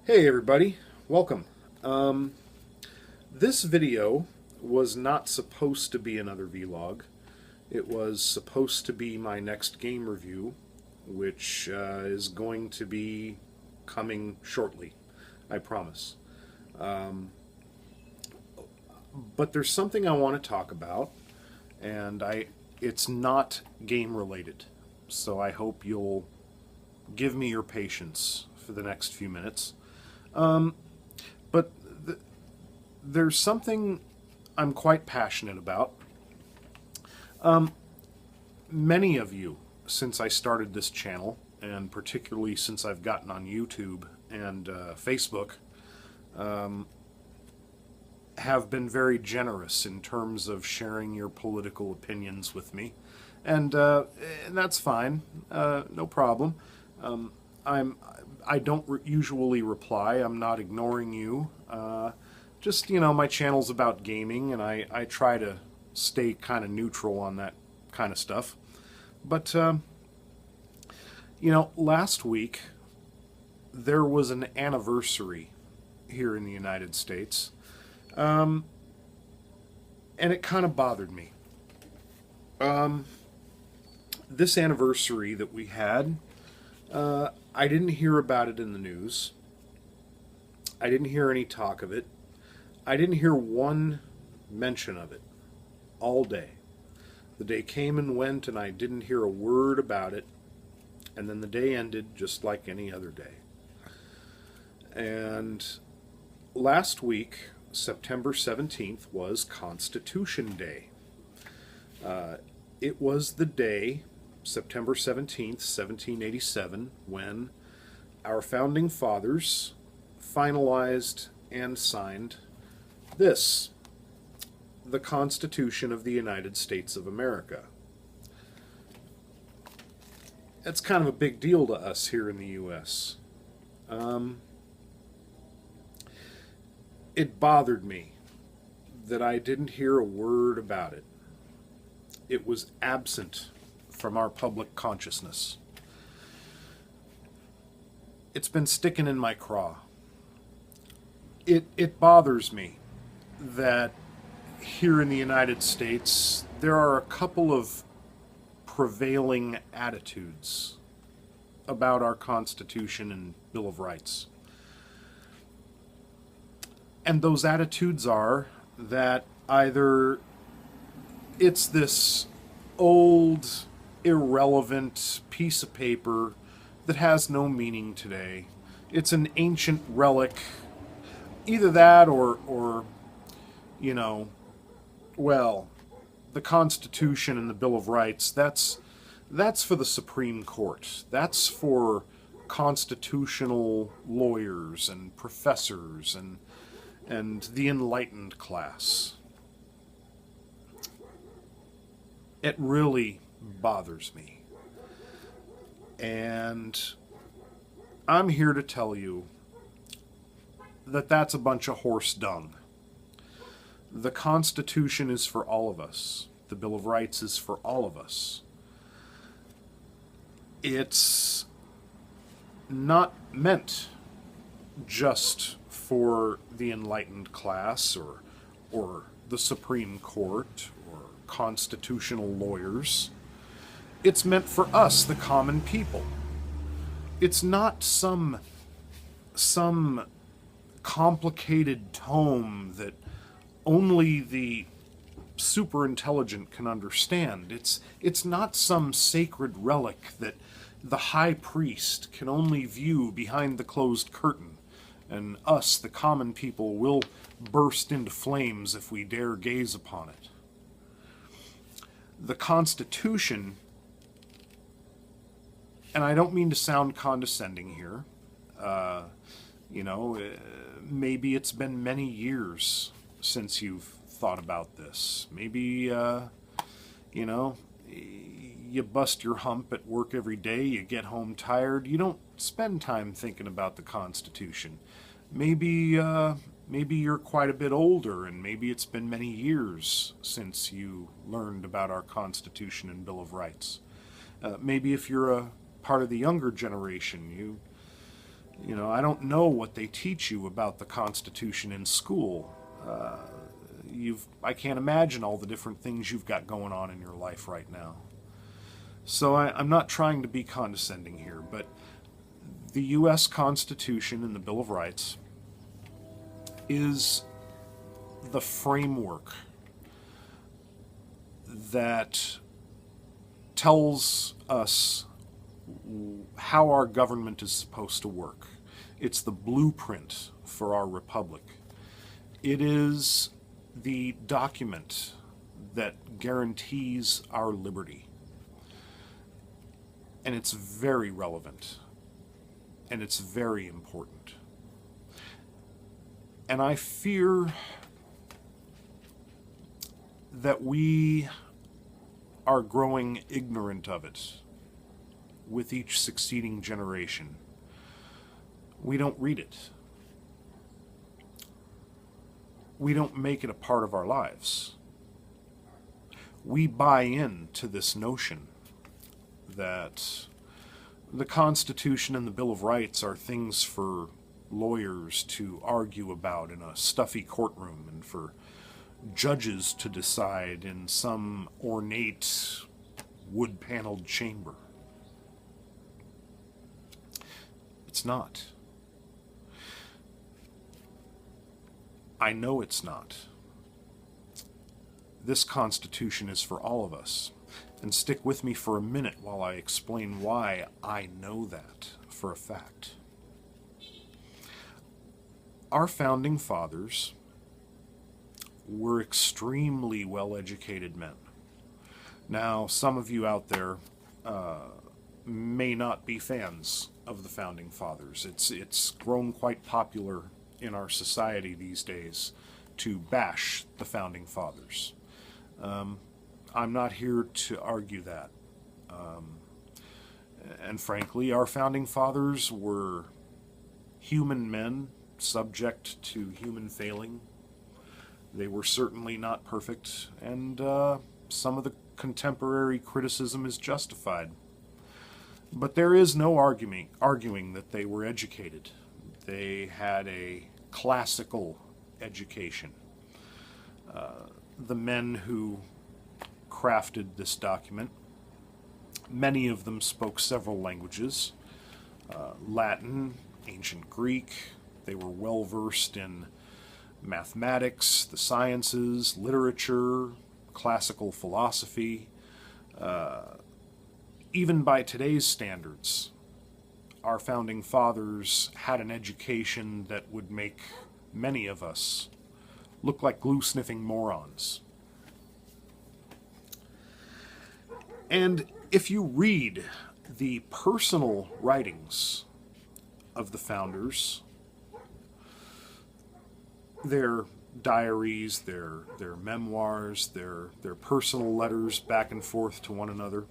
Hey everybody, welcome. This video was not supposed to be another vlog. It was supposed to be my next game review, which is going to be coming shortly, I promise. But there's something I want to talk about, and it's not game related, so I hope you'll give me your patience for the next few minutes. But there's something I'm quite passionate about. Many of you, since I started this channel, and particularly since I've gotten on YouTube and Facebook, have been very generous in terms of sharing your political opinions with me. And that's fine, no problem. I don't usually reply. I'm not ignoring you. Just, my channel's about gaming, and I try to stay kind of neutral on that kind of stuff. But, last week, there was an anniversary here in the United States, and it kind of bothered me. This anniversary that we had, I didn't hear about it in the news. I didn't hear any talk of it. I didn't hear one mention of it all day. The day came and went, and I didn't hear a word about it. And then the day ended just like any other day. And last week, September 17th, was Constitution Day. It was the day, September 17th, 1787, when our founding fathers finalized and signed this, the Constitution of the United States of America. It's kind of a big deal to us here in the U.S. It bothered me that I didn't hear a word about it. It was absent from our public consciousness. It's been sticking in my craw. It bothers me that here in the United States there are a couple of prevailing attitudes about our Constitution and Bill of Rights. And those attitudes are that either it's this old, irrelevant piece of paper that has no meaning today. It's an ancient relic. Either that or the Constitution and the Bill of Rights, that's for the Supreme Court. That's for constitutional lawyers and professors and the enlightened class. It really bothers me. And I'm here to tell you that that's a bunch of horse dung. The Constitution is for all of us. The Bill of Rights is for all of us. It's not meant just for the enlightened class or the Supreme Court or constitutional lawyers. It's meant for us, the common people. It's not some complicated tome that only the super intelligent can understand. It's not some sacred relic that the high priest can only view behind the closed curtain, and us, the common people, will burst into flames if we dare gaze upon it. The Constitution, and I don't mean to sound condescending here, maybe it's been many years since you've thought about this. Maybe, you bust your hump at work every day, you get home tired, you don't spend time thinking about the Constitution. Maybe you're quite a bit older, and maybe it's been many years since you learned about our Constitution and Bill of Rights. Maybe if you're a part of the younger generation, You know, I don't know what they teach you about the Constitution in school. I can't imagine all the different things you've got going on in your life right now. So I'm not trying to be condescending here, but the U.S. Constitution and the Bill of Rights is the framework that tells us how our government is supposed to work. It's the blueprint for our republic. It is the document that guarantees our liberty. And it's very relevant. And it's very important. And I fear that we are growing ignorant of it with each succeeding generation. We don't read it. We don't make it a part of our lives. We buy into this notion that the Constitution and the Bill of Rights are things for lawyers to argue about in a stuffy courtroom and for judges to decide in some ornate wood-paneled chamber. It's not. I know it's not. This Constitution is for all of us. And stick with me for a minute while I explain why I know that for a fact. Our founding fathers were extremely well-educated men. Now, some of you out there may not be fans of the founding fathers. It's grown quite popular in our society these days to bash the founding fathers. I'm not here to argue that. And frankly, our founding fathers were human men subject to human failing. They were certainly not perfect, and some of the contemporary criticism is justified. But there is no arguing that they were educated. They had a classical education. The men who crafted this document, many of them spoke several languages, Latin, ancient Greek. They were well versed in mathematics, the sciences, literature, classical philosophy. Even by today's standards, our founding fathers had an education that would make many of us look like glue-sniffing morons. And if you read the personal writings of the founders, their diaries, their memoirs, their personal letters back and forth to one another,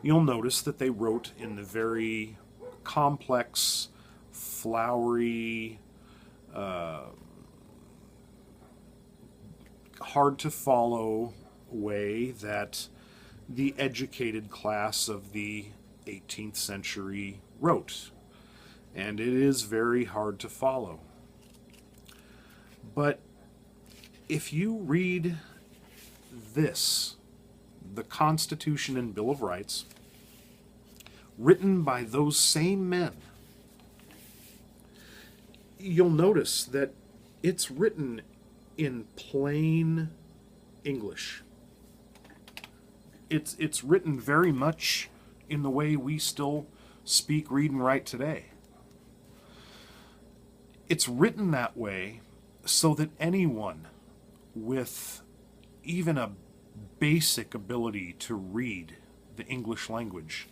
you'll notice that they wrote in the very complex, flowery, hard to follow way that the educated class of the 18th century wrote. And it is very hard to follow. But if you read this, the Constitution and Bill of Rights, written by those same men, you'll notice that it's written in plain English. It's written very much in the way we still speak, read, and write today. It's written that way so that anyone with even a basic ability to read the English language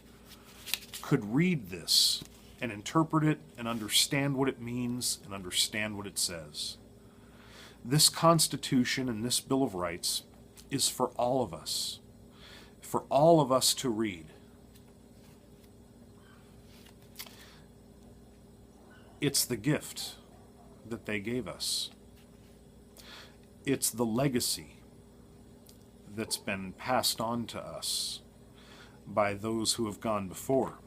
could read this and interpret it and understand what it means and understand what it says. This Constitution and this Bill of Rights is for all of us to read. It's the gift that they gave us. It's the legacy that's been passed on to us by those who have gone before.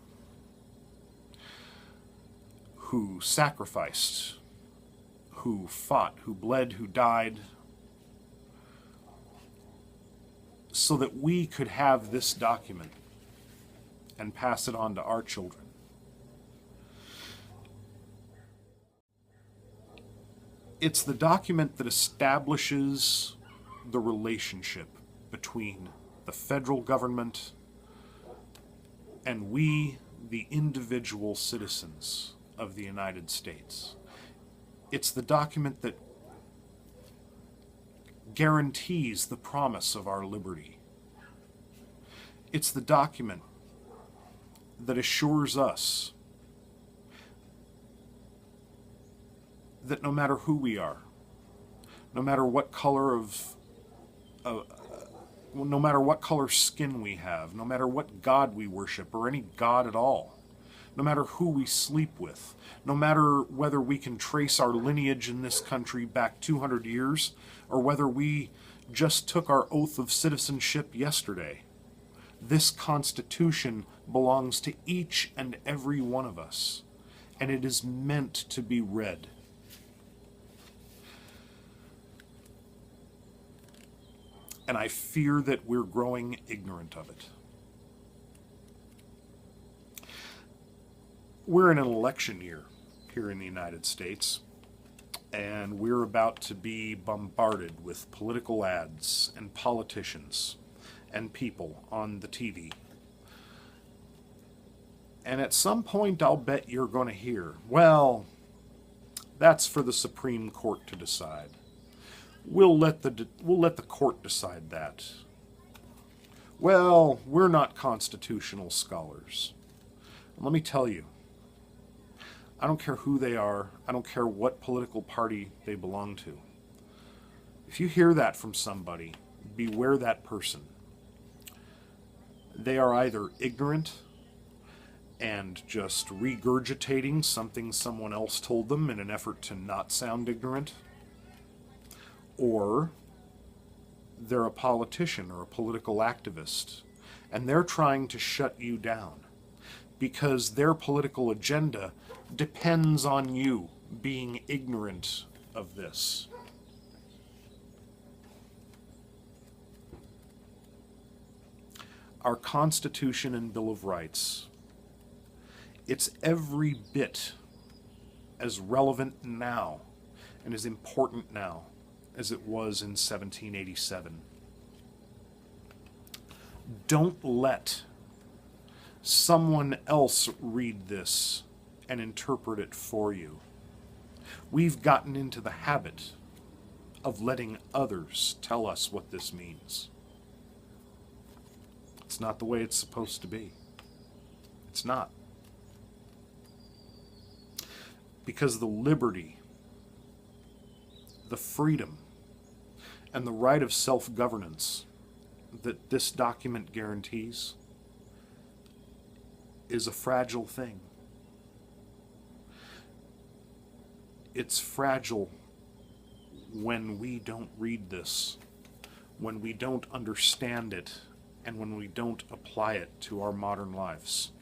who sacrificed, who fought, who bled, who died, so that we could have this document and pass it on to our children. It's the document that establishes the relationship between the federal government and we, the individual citizens of the United States. It's the document that guarantees the promise of our liberty. It's the document that assures us that no matter who we are, no matter what color no matter what color skin we have, no matter what God we worship, or any God at all, no matter who we sleep with, no matter whether we can trace our lineage in this country back 200 years, or whether we just took our oath of citizenship yesterday, this Constitution belongs to each and every one of us, and it is meant to be read. And I fear that we're growing ignorant of it. We're in an election year here in the United States, and we're about to be bombarded with political ads and politicians and people on the TV. And at some point, I'll bet you're going to hear, well, that's for the Supreme Court to decide. We'll let the court decide that. Well, we're not constitutional scholars. Let me tell you, I don't care who they are. I don't care what political party they belong to. If you hear that from somebody, beware that person. They are either ignorant and just regurgitating something someone else told them in an effort to not sound ignorant, or they're a politician or a political activist, and they're trying to shut you down because their political agenda depends on you being ignorant of this. Our Constitution and Bill of Rights, it's every bit as relevant now and as important now as it was in 1787. Don't let someone else read this and interpret it for you. We've gotten into the habit of letting others tell us what this means. It's not the way it's supposed to be. It's not. Because the liberty, the freedom, and the right of self-governance that this document guarantees is a fragile thing. It's fragile when we don't read this, when we don't understand it, and when we don't apply it to our modern lives.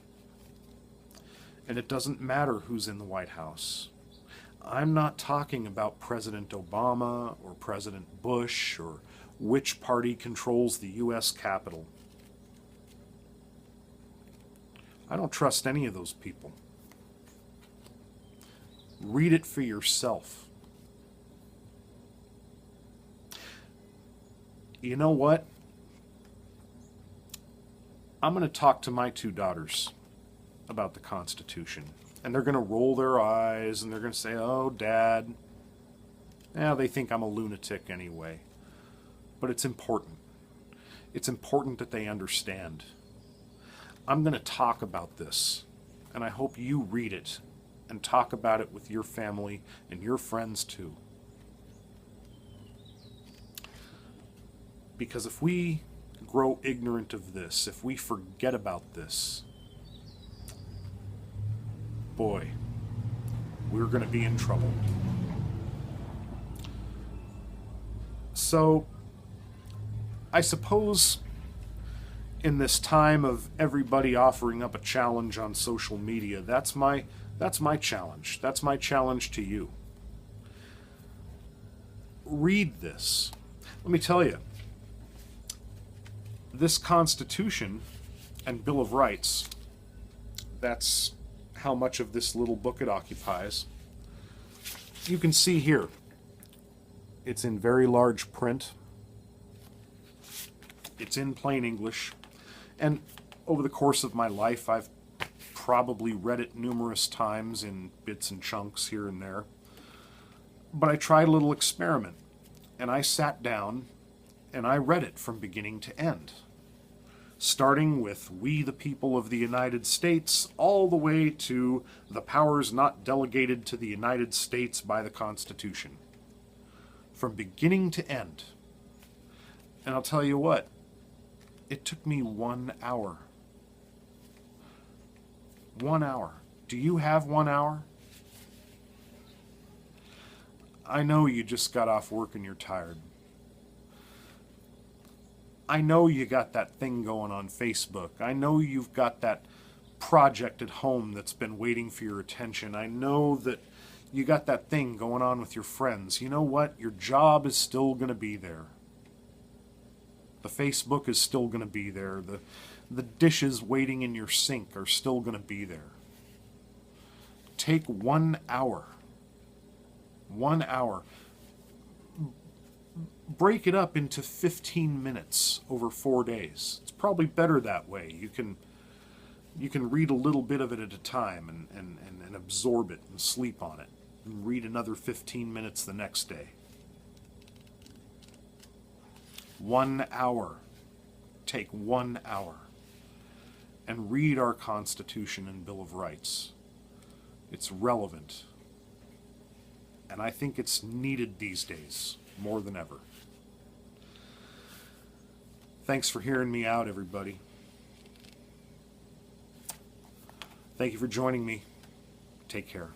And it doesn't matter who's in the White House. I'm not talking about President Obama or President Bush or which party controls the U.S. Capitol. I don't trust any of those people. Read it for yourself. You know what? I'm going to talk to my two daughters about the Constitution. And they're going to roll their eyes and they're going to say, oh, Dad. Yeah, they think I'm a lunatic anyway. But it's important. It's important that they understand. I'm going to talk about this. And I hope you read it and talk about it with your family and your friends too. Because if we grow ignorant of this, if we forget about this, boy, we're going to be in trouble. So, I suppose in this time of everybody offering up a challenge on social media, that's my challenge. That's my challenge to you. Read this. Let me tell you, this Constitution and Bill of Rights, that's how much of this little book it occupies. You can see here, it's in very large print. It's in plain English. And over the course of my life, I've probably read it numerous times in bits and chunks here and there. But I tried a little experiment, and I sat down and I read it from beginning to end, starting with "We the people of the United States" all the way to "the powers not delegated to the United States by the Constitution," from beginning to end. And I'll tell you what, it took me 1 hour. 1 hour. Do you have 1 hour? I know you just got off work and you're tired. I know you got that thing going on Facebook. I know you've got that project at home that's been waiting for your attention. I know that you got that thing going on with your friends. You know what? Your job is still going to be there. The Facebook is still going to be there. The dishes waiting in your sink are still going to be there. Take 1 hour. 1 hour. Break it up into 15 minutes over 4 days. It's probably better that way. You can read a little bit of it at a time and absorb it and sleep on it. And read another 15 minutes the next day. 1 hour. Take 1 hour. And read our Constitution and Bill of Rights. It's relevant. And I think it's needed these days more than ever. Thanks for hearing me out, everybody. Thank you for joining me. Take care.